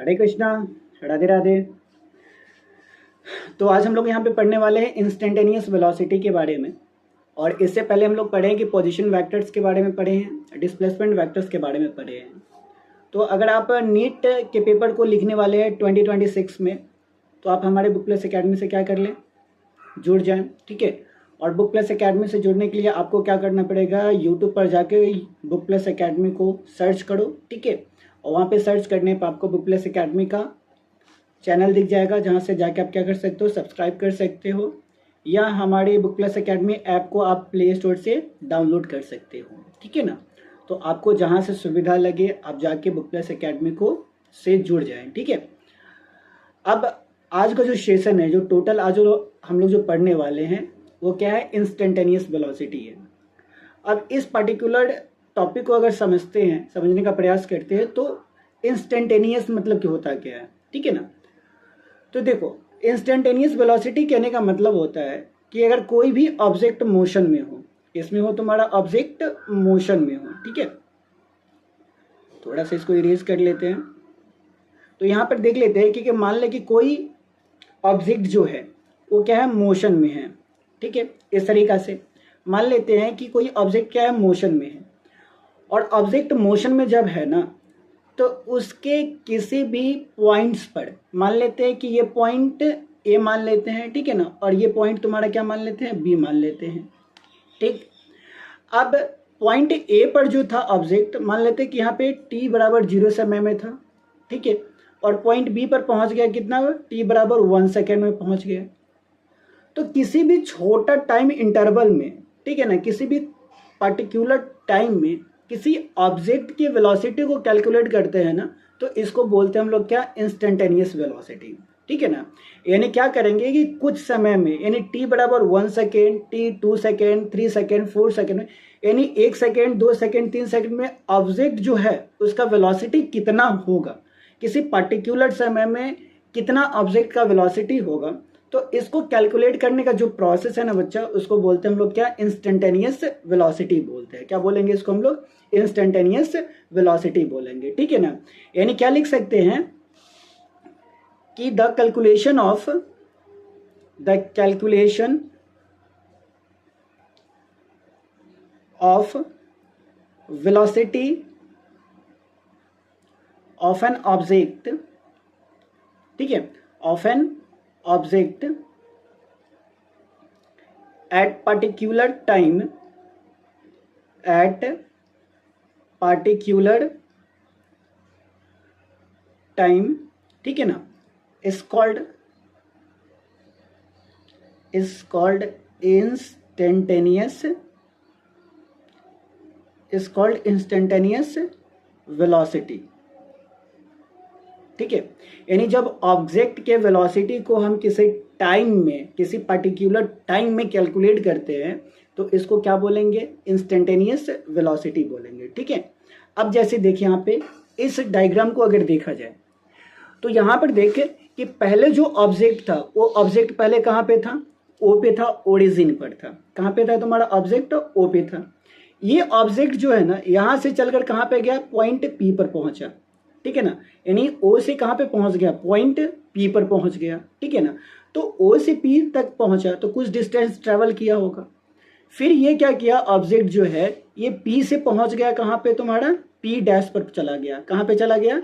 हरे कृष्णा, राधे राधे। तो आज हम लोग यहाँ पे पढ़ने वाले हैं इंस्टेंटेनियस वेलोसिटी के बारे में। और इससे पहले हम लोग पढ़े हैं कि पोजीशन वेक्टर्स के बारे में पढ़े हैं, डिस्प्लेसमेंट वेक्टर्स के बारे में पढ़े हैं। तो अगर आप नीट के पेपर को लिखने वाले हैं 2026 में, तो आप हमारे बुक प्लस अकेडमी से क्या कर लें, जुड़ जाएं, ठीक है। और बुक प्लस अकेडमी से जुड़ने के लिए आपको क्या करना पड़ेगा, यूट्यूब पर जाके बुक प्लस अकेडमी को सर्च करो, ठीक है। और वहाँ पे सर्च करने पर आपको बुक प्लस अकेडमी का चैनल दिख जाएगा, जहाँ से जाके आप क्या कर सकते हो, सब्सक्राइब कर सकते हो, या हमारे बुक प्लस अकेडमी ऐप को आप प्ले स्टोर से डाउनलोड कर सकते हो, ठीक है ना। तो आपको जहाँ से सुविधा लगे आप जाके बुक प्लस अकेडमी को से जुड़ जाएं, ठीक है। अब आज का जो सेशन है, जो टोटल आज हम लोग जो पढ़ने वाले हैं वो क्या है, इंस्टेंटेनियस वेलोसिटी है। अब इस पर्टिकुलर टॉपिक को अगर समझने का प्रयास करते हैं तो इंस्टेंटेनियस मतलब क्या होता क्या है, ठीक है ना। तो देखो, इंस्टेंटेनियस वेलोसिटी कहने का मतलब होता है कि अगर कोई भी ऑब्जेक्ट मोशन में हो, इसमें हो तुम्हारा ऑब्जेक्ट मोशन में हो, ठीक है। थोड़ा सा इसको इरेज कर लेते हैं। तो यहाँ पर देख लेते हैं कि मान लें कि कोई ऑब्जेक्ट जो है वो क्या है, मोशन में है, ठीक है। इस तरीका से मान लेते हैं कि कोई ऑब्जेक्ट क्या है, मोशन में है। और ऑब्जेक्ट मोशन में जब है ना, तो उसके किसी भी पॉइंट्स पर मान लेते हैं कि ये पॉइंट ए मान लेते हैं, ठीक है ना, और ये पॉइंट तुम्हारा क्या मान लेते हैं, बी मान लेते हैं, ठीक। अब पॉइंट ए पर जो था ऑब्जेक्ट, मान लेते हैं कि यहाँ पे t बराबर 0 समय में था, ठीक है। और पॉइंट बी पर पहुंच गया कितना, t बराबर 1 सेकेंड में पहुंच गया। तो किसी भी छोटा टाइम इंटरवल में, ठीक है ना, किसी भी पर्टिकुलर टाइम में किसी ऑब्जेक्ट की वेलोसिटी को कैलकुलेट करते हैं ना, तो इसको बोलते हैं हम लोग क्या, इंस्टेंटेनियस वेलोसिटी, ठीक है ना। यानी क्या करेंगे कि कुछ समय में, यानी t बराबर 1 second, t 2 second, 3 second, 4 second, यानी 1 सेकेंड, 2 सेकेंड, 3 सेकेंड में ऑब्जेक्ट जो है उसका वेलोसिटी कितना होगा, किसी पर्टिकुलर समय में कितना ऑब्जेक्ट का वेलोसिटी होगा, तो इसको कैलकुलेट करने का जो प्रोसेस है ना बच्चा, उसको बोलते हैं हम लोग क्या, इंस्टेंटेनियस वेलोसिटी बोलते हैं। क्या बोलेंगे इसको हम लोग, इंस्टेंटेनियस वेलोसिटी बोलेंगे, ठीक है ना। यानी क्या लिख सकते हैं कि the calculation of velocity of an object, ठीक है, of an object at particular time, ठीक है ना, is called instantaneous velocity, ठीक है। यानी जब ऑब्जेक्ट के वेलोसिटी को हम किसी टाइम में, किसी पर्टिकुलर टाइम में कैलकुलेट करते हैं, तो इसको क्या बोलेंगे, इंस्टेंटेनियस वेलोसिटी बोलेंगे, ठीक है। अब जैसे देखिए यहाँ पे इस डायग्राम को अगर देखा जाए, तो यहाँ पर देखें कि पहले जो ऑब्जेक्ट था वो ऑब्जेक्ट पहले कहाँ पे था, ओ पे था, ओरिजिन पर था। कहाँ पे था तुम्हारा ऑब्जेक्ट, ओ पे था। ये ऑब्जेक्ट जो है ना, यहाँ से चलकर कहाँ पे गया, पॉइंट पी पर पहुंचा, ठीक है ना। यानी ओ से कहाँ पे पहुंच गया, पॉइंट पी पर पहुंच गया, ठीक है ना। तो ओ से पी तक पहुंचा तो कुछ डिस्टेंस ट्रेवल किया होगा। फिर ये क्या किया, ऑब्जेक्ट जो है ये पी से पहुंच गया कहाँ पे, तुम्हारा पी डैश पर चला गया। कहाँ पे चला गया,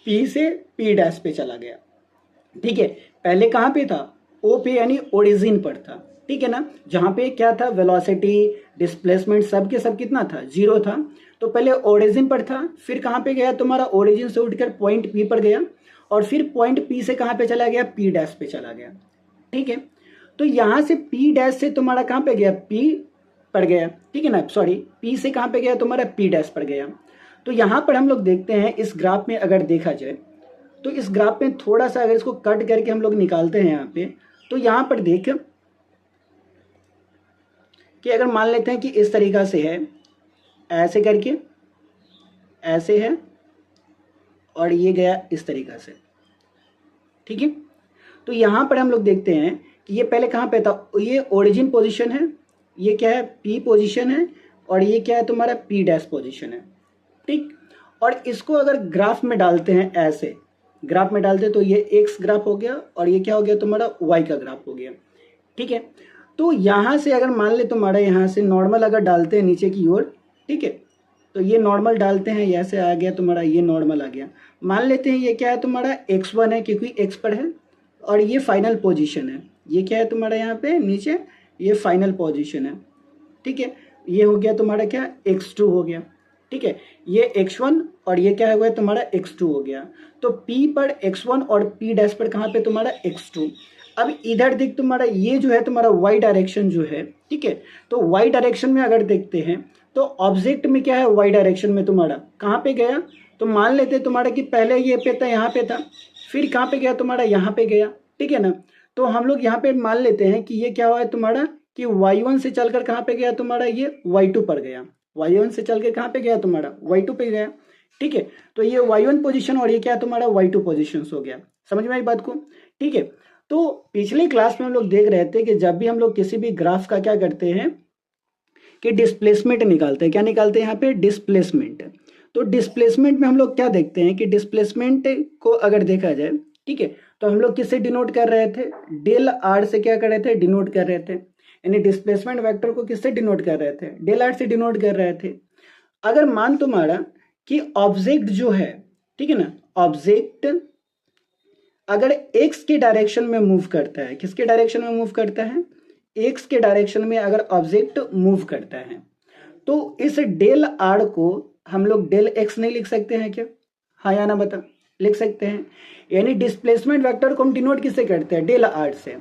पी से पी डैश पे चला गया, ठीक है। पहले कहाँ पे था, ओ पे, यानी ओरिजिन पर था, ठीक है ना। जहाँ पे क्या था, वेलोसिटी, डिस्प्लेसमेंट सब के सब कितना था, 0 था। तो पहले ओरिजिन पर था, फिर कहाँ पे गया तुम्हारा, ओरिजिन से उठकर पॉइंट पी पर गया, और फिर पॉइंट पी से कहाँ पे चला गया, पी डैश पे चला गया, ठीक है। तो यहाँ से पी डैश से तुम्हारा कहाँ पे गया, पी पर गया, ठीक है ना, सॉरी, पी से कहाँ पे गया तुम्हारा, पी डैश पर गया। तो यहाँ पर हम लोग देखते हैं इस ग्राफ में अगर देखा जाए, तो इस ग्राफ में थोड़ा सा अगर इसको कट करके हम लोग निकालते हैं यहाँ पे, तो यहाँ पर देख कि अगर मान लेते हैं कि इस तरीका से है, ऐसे करके ऐसे है, और ये गया इस तरीका से, ठीक है। तो यहाँ पर हम लोग देखते हैं कि ये पहले कहाँ पे था, ये ओरिजिन पोजीशन है, ये क्या है, पी पोजीशन है, और ये क्या है तुम्हारा, पी डैश पोजीशन है, ठीक। और इसको अगर ग्राफ में डालते हैं ऐसे, ग्राफ में डालते तो ये एक्स ग्राफ हो गया और ये क्या हो गया तुम्हारा वाई का ग्राफ हो गया। ठीक है, तो यहाँ से अगर मान ले तुम्हारा यहाँ से नॉर्मल अगर डालते हैं नीचे की ओर, ठीक है, तो ये नॉर्मल डालते हैं, यहाँ से आ गया तुम्हारा ये नॉर्मल आ गया। मान लेते हैं ये क्या है तुम्हारा x1 है क्योंकि x पर है और ये फाइनल पोजीशन है। ये क्या है तुम्हारा यहाँ पे नीचे ये फाइनल पोजीशन है। ठीक है, ये हो गया तुम्हारा क्या x2 हो गया। ठीक है, ये x1 और ये क्या हुआ तुम्हारा x2 हो गया। तो P पर x1 और P डैश पर कहाँ पे तुम्हारा x2। अब इधर देख तुम्हारा ये जो है तुम्हारा y डायरेक्शन जो है, ठीक है, तो y डायरेक्शन में अगर देखते हैं तो ऑब्जेक्ट में क्या है y डायरेक्शन में तुम्हारा कहाँ पे गया। तो मान लेते तुम्हारा कि पहले ये पे था यहाँ पे था, फिर कहाँ पे गया तुम्हारा यहाँ पे गया। ठीक है ना, तो हम लोग यहाँ पे मान लेते हैं कि ये क्या हुआ है तुम्हारा कि y1 से चलकर कहाँ पे गया तुम्हारा ये y2 पर गया। y1 से चल के कहाँ पे गया तुम्हारा y2 पे गया। ठीक है, तो ये y1 पोजीशन और ये क्या तुम्हारा y2 पोजीशन हो गया। समझ में आई बात को। ठीक है, तो पिछली क्लास में हम लोग देख रहे थे कि जब भी हम लोग किसी भी ग्राफ का क्या करते हैं कि डिस्प्लेसमेंट निकालते हैं। क्या निकालते हैं यहाँ पे डिस्प्लेसमेंट। तो डिस्प्लेसमेंट में हम लोग क्या देखते हैं कि डिस्प्लेसमेंट को अगर देखा जाए, ठीक है, तो हम लोग किससे डिनोट कर रहे थे, डेल आर से क्या कर रहे थे डिनोट कर रहे थे। यानी डिस्प्लेसमेंट वेक्टर को किससे डिनोट कर रहे थे, डेल आर से डिनोट कर रहे थे। अगर मान तुम्हारा कि ऑब्जेक्ट जो है, ठीक है ना, ऑब्जेक्ट अगर एक्स के डायरेक्शन में मूव करता है, किसके डायरेक्शन में मूव करता है, एक्स के डायरेक्शन में अगर ऑब्जेक्ट मूव करता है, तो इस डेल आर को हम लोग डेल एक्स नहीं लिख सकते हैं क्या, हाँ या ना बता, लिख सकते हैं। यानी डिस्प्लेसमेंट वेक्टर को हम डिनोट किससे करते हैं, डेल आर से।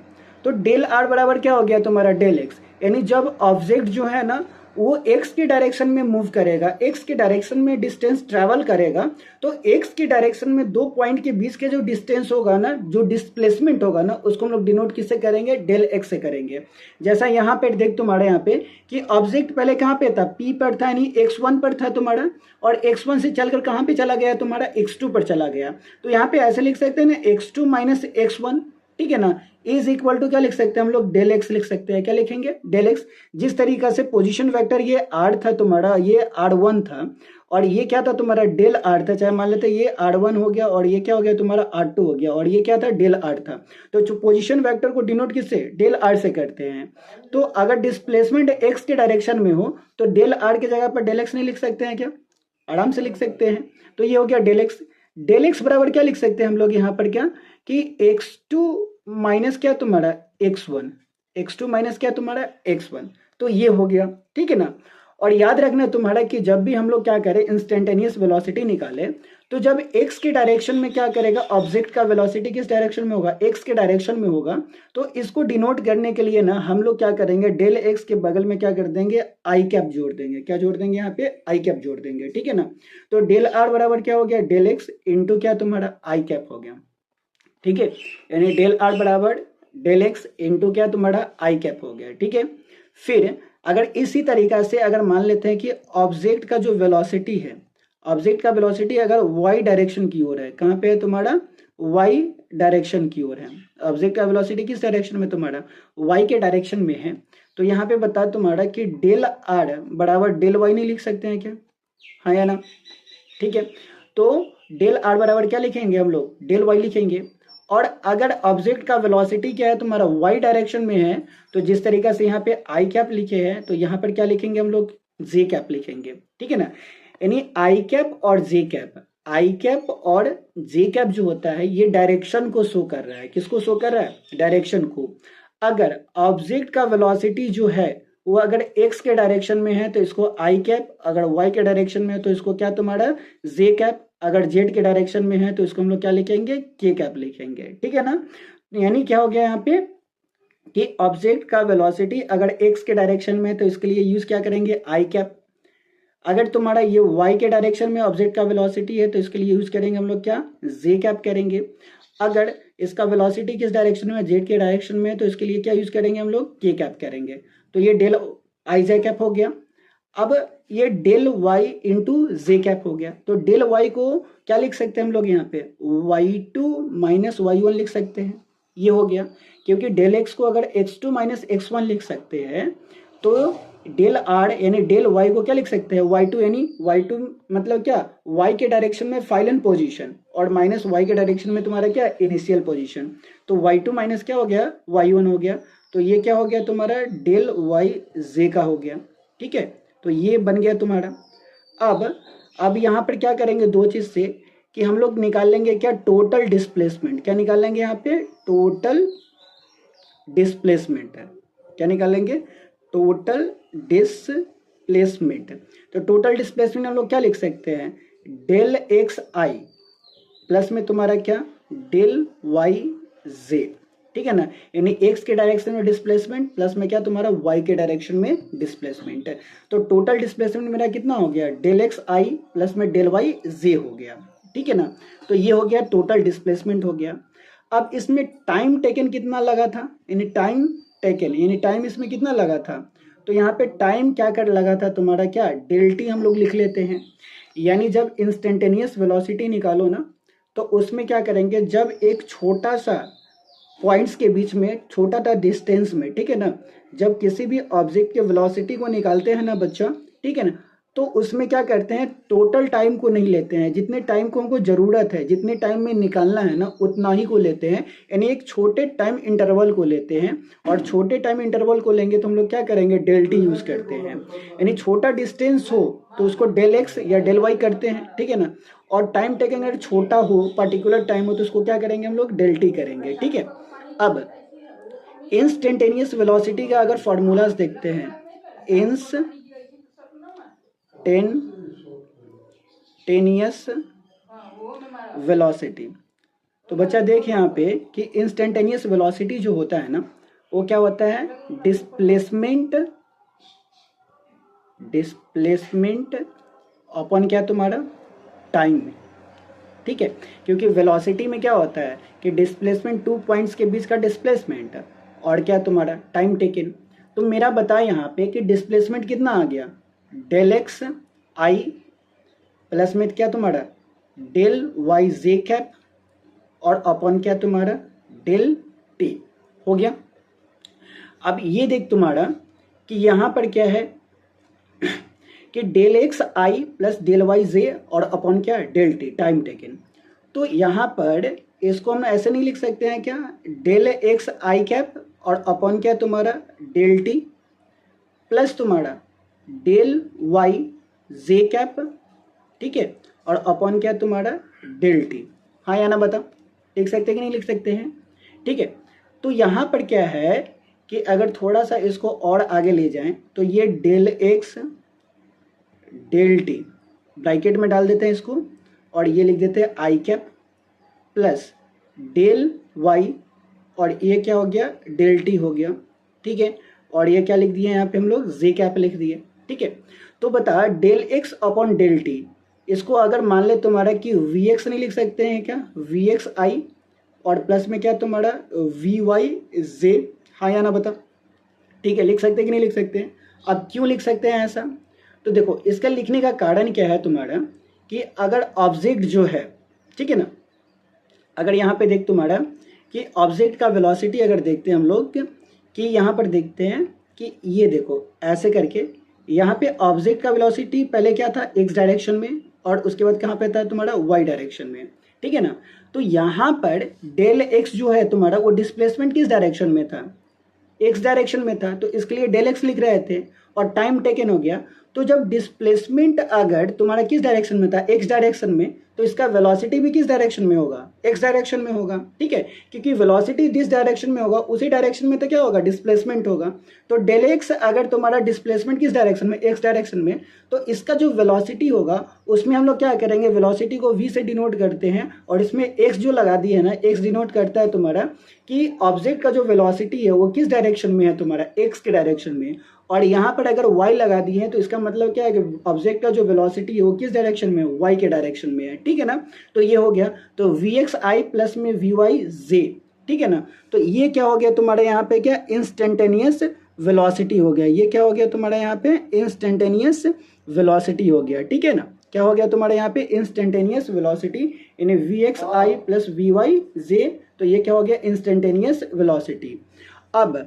तो डेल आर बराबर क्या हो गया तुम्हारा डेल एक्स। यानी जब ऑब्जेक्ट जो है ना वो एक्स के डायरेक्शन में मूव करेगा, एक्स के डायरेक्शन में डिस्टेंस ट्रैवल करेगा, तो एक्स के डायरेक्शन में दो पॉइंट के बीच के जो डिस्टेंस होगा ना, जो डिस्प्लेसमेंट होगा ना, उसको हम लोग डिनोट किससे करेंगे, डेल एक्स से करेंगे। जैसा यहाँ पे देख तुम्हारे यहाँ पे कि ऑब्जेक्ट पहले कहाँ पे था, पी पर था, यानी x1 पर था तुम्हारा, और x1 से चलकर कहाँ पे चला गया तुम्हारा x2 पर चला गया। तो यहाँ पे ऐसे लिख सकते हैं ना x2 माइनस x1, ठीक है ना, इज इक्वल टू क्या लिख सकते हैं हम लोग, डेल एक्स लिख सकते हैं। क्या लिखेंगे, डेल एक्स। जिस तरीका से पोजीशन वेक्टर ये आर था तुम्हारा, ये r1 था और ये क्या था तुम्हारा डेल आर था, चाहे मान लेते ये r1 हो गया और ये क्या हो गया तुम्हारा r2 हो गया और ये क्या था डेल आर था। तो जो पोजीशन वेक्टर को डिनोट किससे, डेल आर से करते हैं। तो अगर डिस्प्लेसमेंट एक्स के डायरेक्शन में हो तो डेल आर की जगह पर डेल एक्स नहीं लिख सकते हैं क्या, आराम से लिख सकते हैं। तो ये हो गया डेल एक्स। डेल एक्स बराबर क्या लिख सकते हैं हम लोग यहाँ पर क्या कि x2 माइनस क्या तुम्हारा x1, x2 माइनस क्या तुम्हारा x1। तो ये हो गया, ठीक है ना। और याद रखना तुम्हारा कि जब भी हम लोग क्या करें इंस्टेंटेनियस वेलोसिटी निकाले, तो जब x के डायरेक्शन में क्या करेगा, ऑब्जेक्ट का वेलोसिटी किस डायरेक्शन में होगा, x के डायरेक्शन में होगा। तो इसको डिनोट करने के लिए ना हम लोग क्या करेंगे, डेल x के बगल में क्या कर देंगे, आई कैप जोड़ देंगे। क्या जोड़ देंगे यहाँ पे, आई कैप जोड़ देंगे, ठीक है ना। तो डेल आर बराबर क्या हो गया, डेल एक्स इंटू क्या तुम्हारा आई कैप हो गया, ठीक है। यानी डेल आर बराबर डेल एक्स इंटू क्या तुम्हारा आई कैप हो गया, ठीक है। फिर अगर इसी तरीका से अगर मान लेते हैं कि ऑब्जेक्ट का जो वेलोसिटी है, ऑब्जेक्ट का वेलोसिटी अगर वाई डायरेक्शन की ओर है, कहाँ पे है तुम्हारा, वाई डायरेक्शन की ओर है। ऑब्जेक्ट का वेलोसिटी किस डायरेक्शन में तुम्हारा, वाई के डायरेक्शन में है। तो यहाँ पे बता तुम्हारा कि डेल आर बराबर डेल वाई नहीं लिख सकते हैं क्या, हाँ या ना, ठीक है। तो डेल आर बराबर क्या लिखेंगे हम लोग, डेल वाई लिखेंगे। और अगर ऑब्जेक्ट का वेलोसिटी क्या है तुम्हारा वाई डायरेक्शन में है, तो जिस तरीका से यहाँ पे आई कैप लिखे हैं, तो यहाँ पर क्या लिखेंगे हम लोग, जे कैप लिखेंगे, ठीक है ना। यानी आई कैप और जे कैप, आई कैप और जे कैप जो होता है ये डायरेक्शन को शो कर रहा है, किसको शो कर रहा है, डायरेक्शन को। अगर ऑब्जेक्ट का वेलोसिटी जो है वो अगर एक्स के डायरेक्शन में है तो इसको आई कैप, अगर वाई के डायरेक्शन में है तो इसको क्या तुम्हारा जे कैप, अगर जेड के डायरेक्शन में है तो इसको हम लोग क्या लिखेंगे, के कैप लिखेंगे, ठीक है ना। यानी क्या हो गया यहाँ पे कि ऑब्जेक्ट का वेलोसिटी अगर एक्स के डायरेक्शन में है तो इसके लिए यूज क्या करेंगे, आई कैप। अगर तुम्हारा ये वाई के डायरेक्शन में ऑब्जेक्ट का वेलोसिटी है तो इसके लिए यूज करेंगे हम लोग क्या, जे कैप करेंगे। अगर इसका वेलोसिटी किस डायरेक्शन में है, जेड के डायरेक्शन में है तो इसके लिए क्या यूज करेंगे हम लोग, के कैप करेंगे। तो ये डेल आई जे कैप हो गया। अब ये del Y into j cap हो गया। तो डेल वाई को क्या लिख सकते हैं हम लोग यहाँ पे, y2 माइनस y1 लिख सकते हैं, ये हो गया। क्योंकि डेल एक्स को अगर x2 माइनस x1 लिख सकते हैं तो डेल आर यानी डेल वाई को क्या लिख सकते हैं, वाई टू, यानी वाई टू मतलब क्या, वाई के डायरेक्शन में फाइनल पोजीशन और माइनस वाई के डायरेक्शन में तुम्हारा क्या, इनिशियल पोजीशन। तो वाई टू माइनस क्या हो गया, वाई वन हो गया। तो ये क्या हो गया तुम्हारा, डेल वाई जे का हो गया। ठीक है, तो ये बन गया तुम्हारा। अब यहाँ पर क्या करेंगे दो चीज से, कि हम लोग निकाल लेंगे क्या, टोटल डिस्प्लेसमेंट। क्या निकाल लेंगे यहाँ पे, टोटल डिस्प्लेसमेंट है। क्या निकालेंगे, टोटल डिस्प्लेसमेंट। तो टोटल डिस्प्लेसमेंट हम लोग क्या लिख सकते हैं, डेल एक्स आई प्लस में तुम्हारा क्या, डेल वाई जे। ठीक है ना, यानी एक्स के डायरेक्शन में डिस्प्लेसमेंट प्लस में क्या तुम्हारा वाई के डायरेक्शन में डिस्प्लेसमेंट है। तो टोटल डिस्प्लेसमेंट मेरा कितना हो गया, डेल एक्स आई प्लस में डेल वाई जे हो गया। ठीक है ना, तो ये हो गया टोटल डिस्प्लेसमेंट हो गया। अब इसमें टाइम टेकन कितना लगा था, यानी टाइम टेकन यानी टाइम इसमें कितना लगा था, तो यहाँ पे टाइम क्या कर लगा था तुम्हारा क्या, डेल टी हम लोग लिख लेते हैं। यानी जब इंस्टेंटेनियस वेलोसिटी निकालो ना, तो उसमें क्या करेंगे, जब एक छोटा सा पॉइंट्स के बीच में छोटा सा डिस्टेंस में, ठीक है ना, जब किसी भी ऑब्जेक्ट के वेलोसिटी को निकालते हैं ना बच्चा, ठीक है ना, तो उसमें क्या करते हैं, टोटल टाइम को नहीं लेते हैं, जितने टाइम को हमको ज़रूरत है, जितने टाइम में निकालना है ना उतना ही को लेते हैं, यानी एक छोटे टाइम इंटरवल को लेते हैं। और छोटे टाइम इंटरवल को लेंगे तो हम लोग क्या करेंगे, डेल टी यूज़ करते हैं। यानी छोटा डिस्टेंस हो तो उसको डेल एक्स या डेल वाई करते हैं, ठीक है ना, और टाइम टेकन अगर छोटा हो, पर्टिकुलर टाइम हो, तो उसको क्या करेंगे हम लोग, डेल टी करेंगे। ठीक है, अब इंस्टेंटेनियस वेलोसिटी का अगर फॉर्मूलाज देखते हैं, इंस्टेंटेनियस वेलोसिटी, तो बच्चा देख यहाँ पे कि इंस्टेंटेनियस वेलोसिटी जो होता है ना, वो क्या होता है, डिस्प्लेसमेंट अपन क्या तुम्हारा, टाइम। ठीक है, क्योंकि वेलोसिटी में क्या होता है कि डिस्प्लेसमेंट टू पॉइंट्स के बीच का डिस्प्लेसमेंट और क्या तुम्हारा टाइम टेकन। तो मेरा बता यहाँ पे कि डिस्प्लेसमेंट कितना आ गया, डेल एक्स आई प्लस में क्या तुम्हारा डेल वाई जे कैप और अपॉन क्या तुम्हारा डेल टी हो गया। अब ये देख तुम्हारा कि यहाँ पर क्या है कि del x I plus del Y जे और अपॉन क्या डेल टी, टाइम टेकन। तो यहाँ पर इसको हम ऐसे नहीं लिख सकते हैं क्या, डेल एक्स आई कैप और अपॉन क्या तुम्हारा डेल टी प्लस तुम्हारा डेल वाई जे कैप, ठीक है, और अपॉन क्या तुम्हारा डेल टी। हाँ या ना बता, लिख सकते हैं कि नहीं लिख सकते हैं। ठीक है, तो यहाँ पर क्या है कि अगर थोड़ा सा इसको और आगे ले जाएं तो ये del x del t bracket में डाल देते हैं इसको, और ये लिख देते हैं आई कैप प्लस डेल वाई, और ये क्या हो गया, डेल टी हो गया। ठीक है, और ये क्या लिख दिए यहाँ पे हम लोग, जे कैप लिख दिए। ठीक है, तो बता del x upon del t, इसको अगर मान ले तुम्हारा कि वी एक्स नहीं लिख सकते हैं क्या, वी एक्स आई और प्लस में क्या तुम्हारा वी वाई जे। हाँ या ना बता, ठीक है, लिख सकते हैं कि नहीं लिख सकते हैं। अब क्यों लिख सकते हैं ऐसा, तो देखो इसका लिखने का कारण क्या है तुम्हारा, कि अगर ऑब्जेक्ट जो है, ठीक है ना, अगर यहाँ पे देख तुम्हारा कि ऑब्जेक्ट का वेलोसिटी अगर देखते हैं हम लोग, कि यहाँ पर देखते हैं कि ये देखो ऐसे करके, यहाँ पे ऑब्जेक्ट का वेलोसिटी पहले क्या था, एक्स डायरेक्शन में, और उसके बाद कहाँ पे था तुम्हारा वाई डायरेक्शन में। ठीक है ना, तो यहाँ पर डेल एक्स जो है तुम्हारा, वो डिस्प्लेसमेंट किस डायरेक्शन में था, एक्स डायरेक्शन में था, तो इसके लिए डेल एक्स लिख रहे थे, और टाइम टेकन हो गया। तो जब डिस्प्लेसमेंट अगर तुम्हारा किस डायरेक्शन में था, एक्स डायरेक्शन में, तो इसका वेलोसिटी भी किस डायरेक्शन में होगा, एक्स डायरेक्शन में होगा। ठीक है, क्योंकि वेलोसिटी जिस डायरेक्शन में होगा उसी डायरेक्शन में तो क्या होगा, डिस्प्लेसमेंट होगा। तो डेल एक्स अगर तुम्हारा डिस्प्लेसमेंट किस डायरेक्शन में, एक्स डायरेक्शन में, तो इसका जो वेलोसिटी होगा उसमें हम लोग क्या करेंगे, वेलोसिटी को v से डिनोट करते हैं, और इसमें x जो लगा दिए है ना, x डिनोट करता है तुम्हारा कि ऑब्जेक्ट का जो वेलोसिटी है वो किस डायरेक्शन में है तुम्हारा, x के डायरेक्शन में, और यहाँ पर अगर y लगा दिए हैं तो इसका मतलब क्या है कि ऑब्जेक्ट का जो वेलोसिटी है वो किस डायरेक्शन में है, y के डायरेक्शन में है। ठीक है ना, तो ये हो गया, तो वी एक्स आई प्लस में वी वाई जे। ठीक है ना, तो ये क्या हो गया तुम्हारे यहाँ पे, क्या इंस्टेंटेनियस वेलोसिटी हो गया। ये क्या हो गया तुम्हारे यहाँ पे, इंस्टेंटेनियस वेलोसिटी हो गया। ठीक है ना, क्या हो गया तुम्हारे यहाँ पे, इंस्टेंटेनियस वेलोसिटी, यानी V X I plus V Y J, तो ये क्या हो गया, इंस्टेंटेनियस वेलोसिटी। अब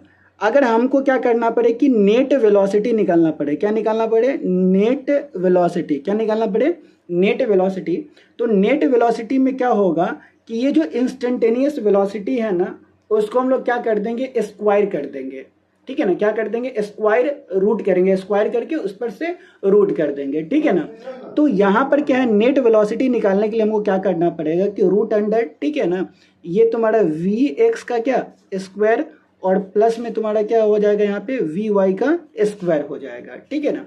अगर हमको क्या करना पड़े कि नेट वेलोसिटी निकालना पड़े, क्या निकालना पड़े, नेट वेलोसिटी, क्या निकालना पड़े, नेट वेलोसिटी। तो नेट वेलोसिटी में क्या होगा कि ये जो इंस्टेंटेनियस वेलोसिटी है ना, उसको हम लोग क्या कर देंगे, स्क्वायर कर देंगे, ठीक है ना, क्या कर देंगे, स्क्वायर रूट करेंगे, स्क्वायर करके उस पर से रूट कर देंगे, ठीक है ना। तो यहाँ पर क्या है, नेट वेलोसिटी निकालने के लिए हमको क्या करना पड़ेगा कि रूट अंडर, ठीक है ना, ये तुम्हारा वी एक्स का क्या स्क्वायर और प्लस में तुम्हारा क्या हो जाएगा यहाँ पे वी वाई का स्क्वायर हो जाएगा, ठीक है ना।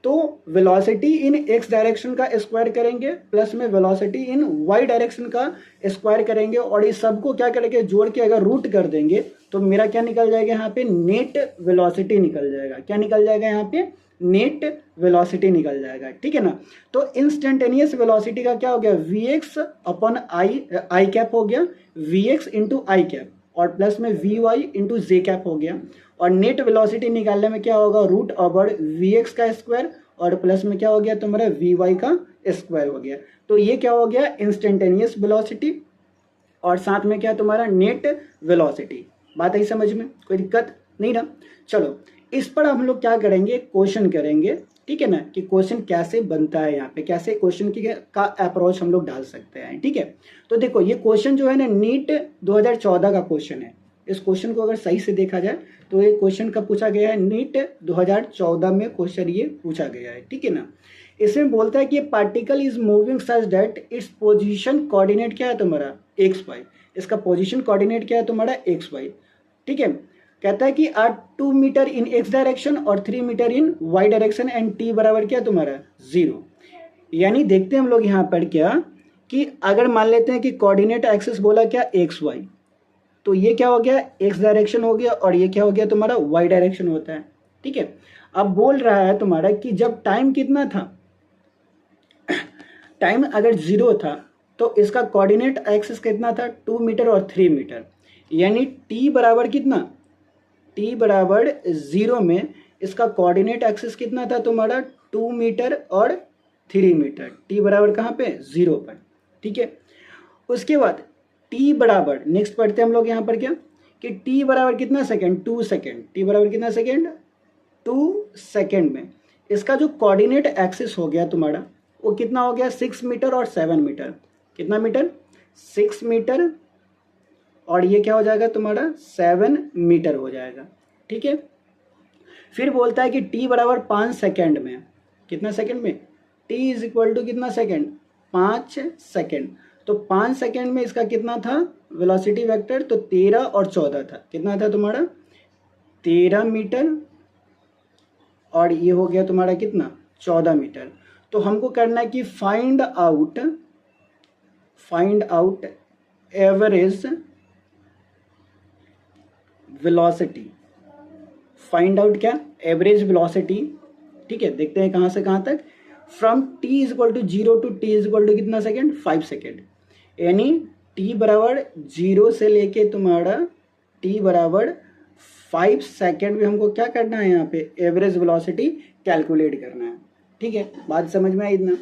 तो वेलोसिटी इन एक्स डायरेक्शन का स्क्वायर करेंगे प्लस में वेलोसिटी इन वाई डायरेक्शन का स्क्वायर करेंगे और इस सबको क्या करेंगे, जोड़ के अगर रूट कर देंगे तो मेरा क्या निकल जाएगा यहाँ पे, नेट वेलोसिटी निकल जाएगा। क्या निकल जाएगा यहाँ पे, नेट वेलोसिटी निकल जाएगा, ठीक है ना। तो इंस्टेंटेनियस वेलोसिटी का क्या हो गया, v x upon i cap हो गया, v x into i cap और प्लस में v y into j cap हो गया। और नेट वेलोसिटी निकालने में क्या होगा, रूट ओवर वी एक्स का स्क्वायर और प्लस में क्या हो गया तुम्हारा वी वाई का स्क्वायर हो गया। तो ये क्या हो गया, इंस्टेंटेनियस वेलोसिटी और साथ में क्या तुम्हारा नेट वेलोसिटी। बात आई समझ में, कोई दिक्कत नहीं ना। चलो इस पर हम लोग क्या करेंगे, क्वेश्चन करेंगे, ठीक है ना, कि क्वेश्चन कैसे बनता है, यहाँ पे कैसे क्वेश्चन की का अप्रोच हम लोग डाल सकते हैं, ठीक है। तो देखो ये क्वेश्चन जो है ना नीट 2014 का क्वेश्चन है। इस क्वेश्चन को अगर सही से देखा जाए तो ये क्वेश्चन कब पूछा गया है, नीट 2014 में क्वेश्चन ये पूछा गया है, ठीक है ना। इसमें बोलता है कि particle is moving such that its position coordinate क्या है तुम्हारा, एक्स वाई। इसका पोजीशन कोऑर्डिनेट क्या है तुम्हारा, एक्स वाई, ठीक है। कहता है कि r 2 metre in x direction और 3 metre in y direction and t बराबर क्या तुम्हारा 0। यानी देखते हैं हम लोग यहाँ पर क्या कि अगर मान लेते हैं कि कोऑर्डिनेट एक्सिस बोला क्या एक्स वाई, तो ये क्या हो गया, एक्स डायरेक्शन हो गया और ये क्या हो गया तुम्हारा वाई डायरेक्शन होता है, ठीक है। अब बोल रहा है तुम्हारा कि जब टाइम कितना था, टाइम अगर 0 था तो इसका कोऑर्डिनेट एक्सिस कितना था, 2 मीटर और 3 मीटर। यानी टी बराबर कितना, टी बराबर 0 में इसका कोऑर्डिनेट एक्सिस कितना था तुम्हारा 2 मीटर और 3 मीटर। टी बराबर कहाँ पे, 0 पर, ठीक है। उसके बाद टी बराबर नेक्स्ट पढ़ते हैं हम लोग यहाँ पर क्या कि टी बराबर कितना सेकेंड, 2 सेकेंड। टी बराबर कितना सेकेंड, 2 सेकेंड में इसका जो कोऑर्डिनेट एक्सिस हो गया तुम्हारा वो कितना हो गया, 6 मीटर और 7 मीटर। कितना मीटर, 6 मीटर और ये क्या हो जाएगा तुम्हारा 7 मीटर हो जाएगा, ठीक है। फिर बोलता है कि t बराबर 5 सेकेंड में, कितना सेकेंड में, t इज इक्वल टू कितना सेकेंड, 5 सेकेंड। तो 5 सेकेंड में इसका कितना था वेलोसिटी वेक्टर, तो 13 और 14 था। कितना था तुम्हारा 13 मीटर और ये हो गया तुम्हारा कितना 14 मीटर। तो हमको करना है कि find out average velocity. Find out क्या, एवरेज वेलोसिटी, ठीक है। देखते हैं कहाँ से कहाँ तक, from t is equal to 0 to t is equal to कितना सेकेंड, 5 सेकेंड। यानी t बराबर 0 से लेके तुम्हारा t बराबर 5 सेकेंड में हमको क्या करना है, यहाँ पे एवरेज वेलोसिटी कैलकुलेट करना है, ठीक है। बात समझ में आई इतना।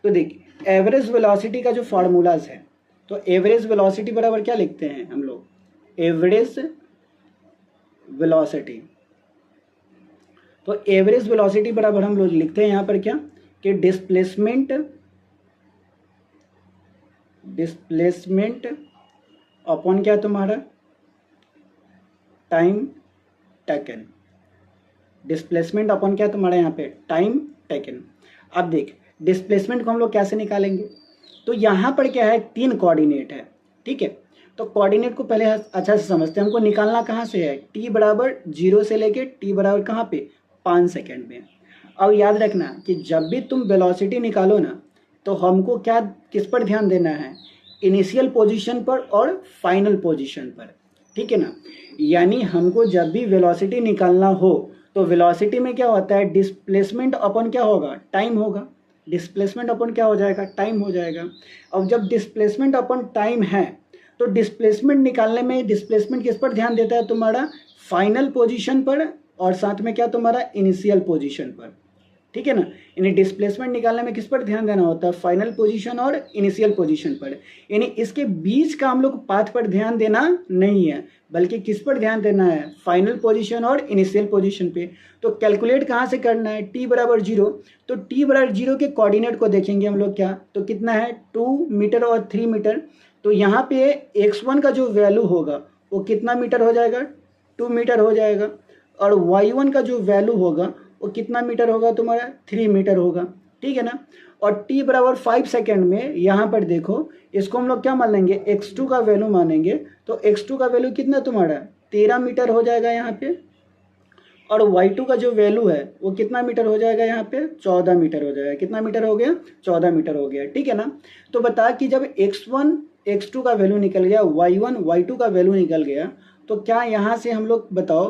तो देखिए एवरेज वेलोसिटी का जो फार्मूलाज है, तो एवरेज वेलोसिटी बराबर क्या लिखते हैं हम लोग, एवरेज वेलोसिटी। तो एवरेज वेलोसिटी बराबर हम लोग लिखते हैं यहाँ पर क्या कि डिस्प्लेसमेंट अपॉन क्या तुम्हारा टाइम टेकन। डिस्प्लेसमेंट अपॉन क्या तुम्हारा यहाँ पे टाइम टेकन। अब देख डिस्प्लेसमेंट को हम लोग कैसे निकालेंगे, तो यहाँ पर क्या है 3 कोऑर्डिनेट है, ठीक है। तो कोऑर्डिनेट को पहले अच्छा से समझते हैं, हमको निकालना कहाँ से है, t बराबर 0 से लेके t बराबर कहाँ पे 5 सेकेंड में। अब याद रखना कि जब भी तुम वेलोसिटी निकालो ना तो हमको क्या किस पर ध्यान देना है, इनिशियल पोजीशन पर और फाइनल पोजीशन पर, ठीक है ना। यानी हमको जब भी वेलोसिटी निकालना हो तो वेलोसिटी में क्या होता है, डिस्प्लेसमेंट अपॉन क्या होगा, टाइम होगा। डिस्प्लेसमेंट अपॉन क्या हो जाएगा, टाइम हो जाएगा। अब जब डिस्प्लेसमेंट अपॉन टाइम है तो डिस्प्लेसमेंट निकालने में डिस्प्लेसमेंट किस पर ध्यान देता है तुम्हारा, फाइनल पोजीशन पर और साथ में क्या तुम्हारा इनिशियल पोजीशन पर, ठीक है ना। यानी डिस्प्लेसमेंट निकालने में किस पर ध्यान देना होता है, फाइनल पोजीशन और इनिशियल पोजीशन पर। यानी इसके बीच का हम लोग पाथ पर ध्यान देना नहीं है, बल्कि किस पर ध्यान देना है, फाइनल पोजीशन और इनिशियल पोजीशन पे। तो कैलकुलेट कहाँ से करना है, t बराबर 0, तो t बराबर 0 के कोऑर्डिनेट को देखेंगे हम लोग क्या, तो कितना है 2 मीटर और 3 मीटर। तो यहाँ पे x1 का जो वैल्यू होगा वो कितना मीटर हो जाएगा, 2 मीटर हो जाएगा, और y1 का जो वैल्यू होगा वो कितना मीटर होगा तुम्हारा, 3 मीटर होगा, ठीक है ना। और t बराबर 5 सेकेंड में यहाँ पर देखो, इसको हम लोग क्या मान लेंगे, x2 का वैल्यू मानेंगे। तो x2 का वैल्यू कितना तुम्हारा 13 मीटर हो जाएगा यहाँ पे, और y2 का जो वैल्यू है वो कितना मीटर हो जाएगा यहाँ पे, 14 मीटर हो जाएगा। कितना मीटर हो गया, 14 मीटर हो गया, ठीक है ना। तो बता कि जब x1 x2 का वैल्यू निकल गया, y1 y2 का वैल्यू निकल गया, तो क्या यहाँ से हम लोग बताओ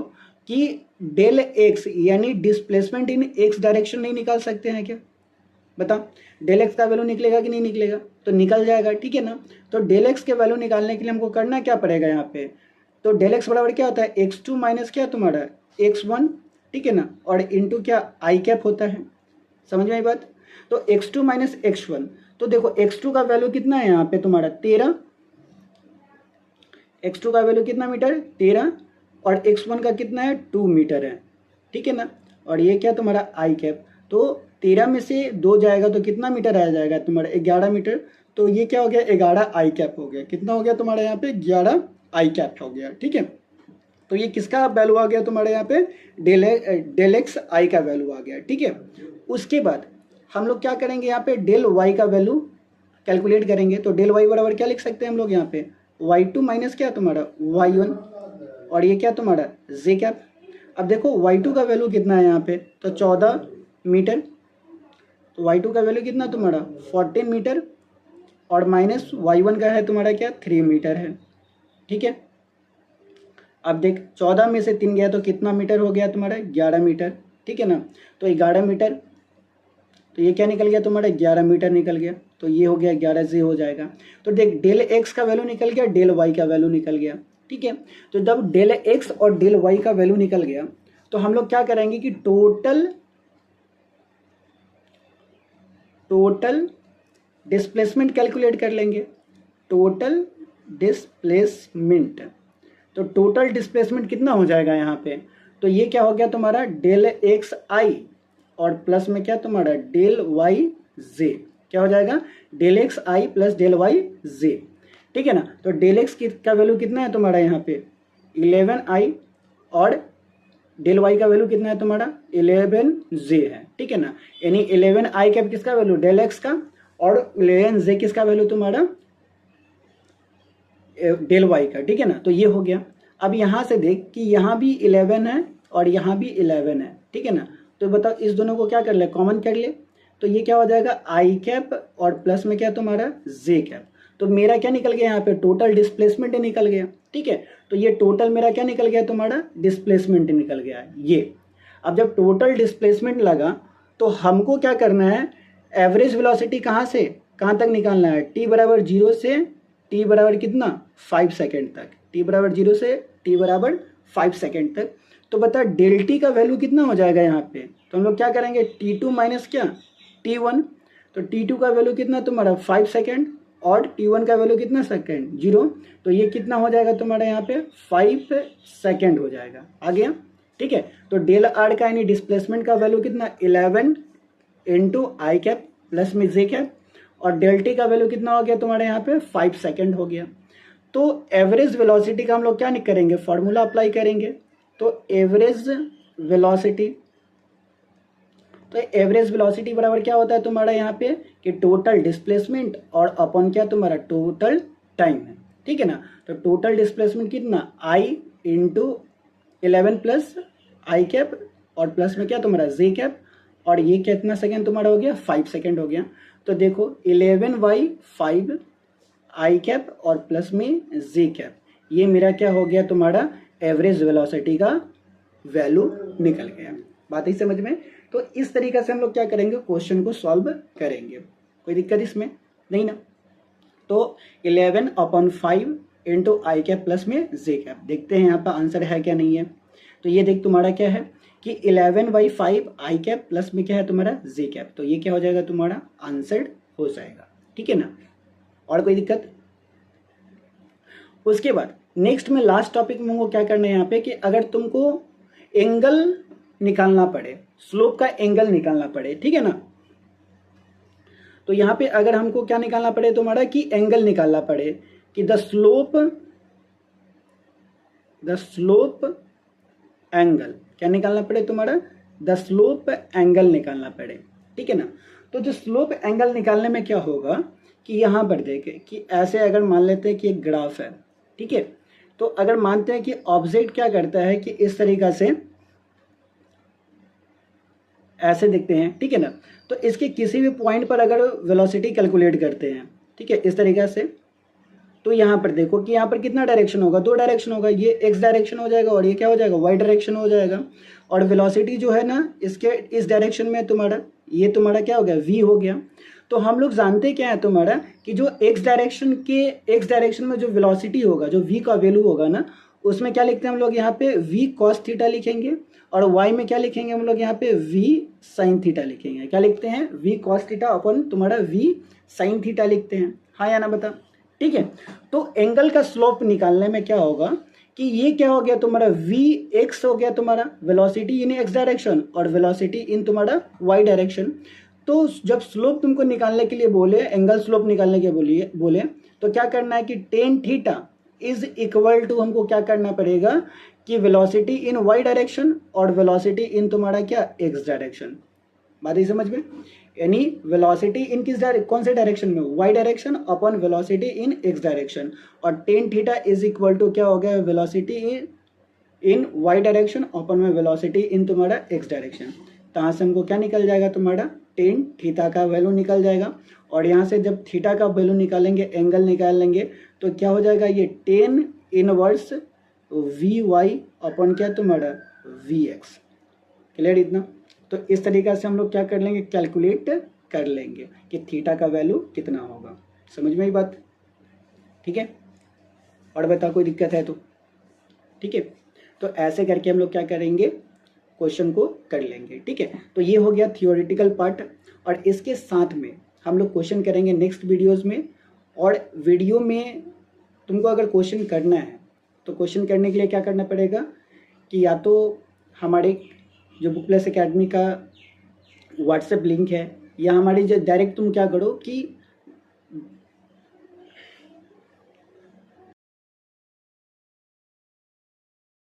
कि डेल एक्स यानी डिस्प्लेसमेंट इन एक्स डायरेक्शन नहीं निकाल सकते हैं क्या, बताओ। डेल एक्स का वैल्यू निकलेगा कि नहीं निकलेगा, तो निकल जाएगा, ठीक है ना। तो डेल एक्स के वैल्यू निकालने के लिए हमको करना क्या पड़ेगा यहाँ पे, तो डेल एक्स बराबर क्या होता है, x2 माइनस क्या तुम्हारा x1, ठीक है ना, और इंटू क्या आई कैप होता है, समझ में आई बात। तो x2 माइनस x1, तो देखो x2 का वैल्यू कितना है यहाँ पे तुम्हारा 13, x2 का वैल्यू कितना मीटर 13, और x1 का कितना है 2 मीटर है, ठीक है ना। और ये क्या तुम्हारा आई कैप, तो 13 में से 2 जाएगा तो कितना मीटर आ जाएगा तुम्हारा 11 मीटर। तो ये क्या हो गया 11 आई कैप हो गया, कितना हो गया तुम्हारा यहाँ पे 11 आई कैप हो गया, ठीक है। तो ये किसका वैल्यू आ गया तुम्हारे यहाँ पे, डेल एक्स आई का वैल्यू आ गया, ठीक है। उसके बाद हम लोग क्या करेंगे, यहाँ पे डेल वाई का वैल्यू कैलकुलेट करेंगे। तो डेल वाई बराबर क्या लिख सकते हैं हम लोग यहाँ पे, y2 माइनस क्या तुम्हारा y1, और ये क्या तुम्हारा जे कैप। अब देखो y2 का वैल्यू कितना है यहाँ पे, तो 14 मीटर, तो y2 का वैल्यू कितना तुम्हारा 14 मीटर, और माइनस y1 का है तुम्हारा क्या 3 मीटर है, ठीक है। अब देख 14 में से 3 गया तो कितना मीटर हो गया तुम्हारा 11 मीटर, ठीक है ना। तो 11 मीटर, तो ये क्या निकल गया तुम्हारा 11 मीटर निकल गया, तो ये हो गया 11 से हो जाएगा। तो देख डेल एक्स का वैल्यू निकल गया, डेल वाई का वैल्यू निकल गया, ठीक है। तो जब डेल एक्स और डेल वाई का वैल्यू निकल गया तो हम लोग क्या करेंगे कि टोटल डिस्प्लेसमेंट कैलकुलेट कर लेंगे, टोटल डिस्प्लेसमेंट। तो टोटल डिस्प्लेसमेंट कितना हो जाएगा यहाँ पे, तो ये क्या हो गया तुम्हारा डेल एक्स आई और प्लस में क्या तुम्हारा डेल वाई जे, क्या हो जाएगा del x I plus del Y जे, ठीक है ना। तो डेल एक्स का वैल्यू कितना है तुम्हारा यहाँ पे 11 आई, और डेल वाई का वैल्यू कितना है तुम्हारा 11 जे है, ठीक है ना। यानी 11 आई कैप किसका वैल्यू डेल एक्स का, और 11 जे किसका वैल्यू तुम्हारा डेल वाई का, ठीक है ना। तो ये हो गया। अब यहाँ से देख कि यहाँ भी 11 है और यहाँ भी 11 है, ठीक है ना। तो बताओ इस दोनों को क्या कर ले, कॉमन कर ले, तो ये क्या हो जाएगा आई कैप और प्लस में क्या तुम्हारा जे कैप। तो मेरा क्या निकल गया यहाँ पे टोटल डिस्प्लेसमेंट निकल गया, ठीक है। तो ये टोटल मेरा क्या निकल गया तुम्हारा डिस्प्लेसमेंट निकल गया ये। अब जब टोटल डिस्प्लेसमेंट लगा तो हमको क्या करना है, एवरेज वेलोसिटी कहाँ से कहाँ तक निकालना है, टी बराबर 0 से टी बराबर कितना 5 सेकेंड तक, टी बराबर 0 से टी बराबर 5 सेकेंड तक। तो बता डेल टी का वैल्यू कितना हो जाएगा यहाँ पे, तो हम लोग क्या करेंगे T2 माइनस क्या T1। तो T2 का वैल्यू कितना तुम्हारा 5 सेकेंड, और T1 का वैल्यू कितना सेकेंड 0। तो ये कितना हो जाएगा तुम्हारा यहाँ पे 5 सेकेंड हो जाएगा, आ गया, ठीक है। तो डेल आर का यानी डिस्प्लेसमेंट का वैल्यू कितना 11 इंटू आई कैप प्लस में जे कैप, और डेल टी का वैल्यू कितना हो गया तुम्हारे यहाँ पे 5 सेकेंड हो गया। तो एवरेज वेलोसिटी का हम लोग क्या नहीं करेंगे, फॉर्मूला अप्लाई करेंगे। तो एवरेज वेलोसिटी, तो एवरेज वेलोसिटी बराबर क्या होता है तुम्हारा यहाँ पे कि टोटल डिस्प्लेसमेंट और अपॉन क्या तुम्हारा टोटल टाइम है, ठीक है ना। तो टोटल डिस्प्लेसमेंट कितना आई इंटू 11 प्लस आई कैप और प्लस में क्या तुम्हारा जे कैप, और ये कितना सेकेंड तुम्हारा हो गया 5 सेकेंड हो गया। तो देखो 11/5 आई कैप और प्लस में जे कैप, ये मेरा क्या हो गया तुम्हारा एवरेज वेलोसिटी का वैल्यू निकल गया। बात ही समझ में। तो इस तरीके से हम लोग क्या करेंगे, क्वेश्चन को सॉल्व करेंगे, कोई दिक्कत इसमें नहीं ना। तो 11/5 इंटू आई कैप प्लस में जे कैप, देखते हैं यहाँ पर आंसर है क्या नहीं है। तो ये देख तुम्हारा क्या है कि 11/5 आई कैप प्लस में क्या है तुम्हारा जे कैप। तो ये क्या हो जाएगा तुम्हारा आंसर्ड हो जाएगा, ठीक है ना। और कोई दिक्कत? उसके बाद नेक्स्ट में लास्ट टॉपिक में वो क्या करना है यहाँ पे कि अगर तुमको एंगल निकालना पड़े, स्लोप का एंगल निकालना पड़े, ठीक है ना। तो यहाँ पे अगर हमको क्या निकालना पड़े तुम्हारा कि एंगल निकालना पड़े कि द स्लोप एंगल, क्या निकालना पड़े तुम्हारा द स्लोप एंगल निकालना पड़े, ठीक है ना। तो जो स्लोप एंगल निकालने में क्या होगा कि यहाँ पर देखे कि ऐसे अगर मान लेते हैं कि एक ग्राफ है, ठीक है। तो अगर मानते हैं कि ऑब्जेक्ट क्या करता है कि इस तरीका से ऐसे दिखते हैं, ठीक है ना। तो इसके किसी भी पॉइंट पर अगर वेलोसिटी कैलकुलेट करते हैं, ठीक है, इस तरीका से, तो यहाँ पर देखो कि यहाँ पर कितना डायरेक्शन होगा, 2 डायरेक्शन होगा, ये एक्स डायरेक्शन हो जाएगा और ये क्या हो जाएगा वाई डायरेक्शन हो जाएगा। और वेलोसिटी जो है ना इसके इस डायरेक्शन में तुम्हारा ये तुम्हारा क्या हो गया v हो गया। तो हम लोग जानते क्या है तुम्हारा कि जो एक्स डायरेक्शन में जो वेलोसिटी होगा, जो v का वैल्यू होगा ना, उसमें क्या लिखते हैं हम लोग यहाँ पे v cos थीटा लिखेंगे और y में क्या लिखेंगे हम लोग यहाँ पे v sin थीटा लिखेंगे। क्या लिखते हैं v cos थीटा अपन तुम्हारा v sin थीटा लिखते हैं, हाँ या ना बता, ठीक है। तो एंगल का स्लोप निकालने में क्या होगा कि ये क्या हो गया तुम्हारा vx हो गया तुम्हारा वेलोसिटी इन x डायरेक्शन और वेलोसिटी इन तुम्हारा y डायरेक्शन। तो जब स्लोप तुमको निकालने के लिए बोले, एंगल स्लोप निकालने के बोले तो क्या करना है कि tan theta is equal to हमको क्या करना पड़ेगा कि वेलोसिटी इन y डायरेक्शन और वेलोसिटी इन तुम्हारा क्या x डायरेक्शन। बात ही समझ में, यानी वेलोसिटी इन कौन से डायरेक्शन में y डायरेक्शन अपन वेलोसिटी इन x डायरेक्शन और tan theta is equal to क्या हो गया वेलोसिटी इन y डायरेक्शन अपन में वेलोसिटी इन तुम्हारा x डायरेक्शन। तो यहाँ से हमको क्या निकल जाएगा तुम्हारा टेन थीटा का वैल्यू निकल जाएगा। और यहाँ से जब थीटा का वैल्यू निकालेंगे, एंगल निकाल लेंगे, तो क्या हो जाएगा ये टेन इनवर्स वी वाई अपन क्या तुम्हारा वी एक्स। क्लियर इतना? तो इस तरीक़ा से हम लोग क्या कर लेंगे कैलकुलेट कर लेंगे कि थीटा का वैल्यू कितना होगा। समझ में ही बात, ठीक है। और बता कोई दिक्कत है तो, ठीक है। तो ऐसे करके हम लोग क्या करेंगे क्वेश्चन को कर लेंगे, ठीक है। तो ये हो गया थियोरेटिकल पार्ट और इसके साथ में हम लोग क्वेश्चन करेंगे नेक्स्ट वीडियोस में। और वीडियो में तुमको अगर क्वेश्चन करना है तो क्वेश्चन करने के लिए क्या करना पड़ेगा कि या तो हमारे जो बुकलेस एकेडमी का व्हाट्सएप लिंक है या हमारी जो डायरेक्ट तुम क्या करो कि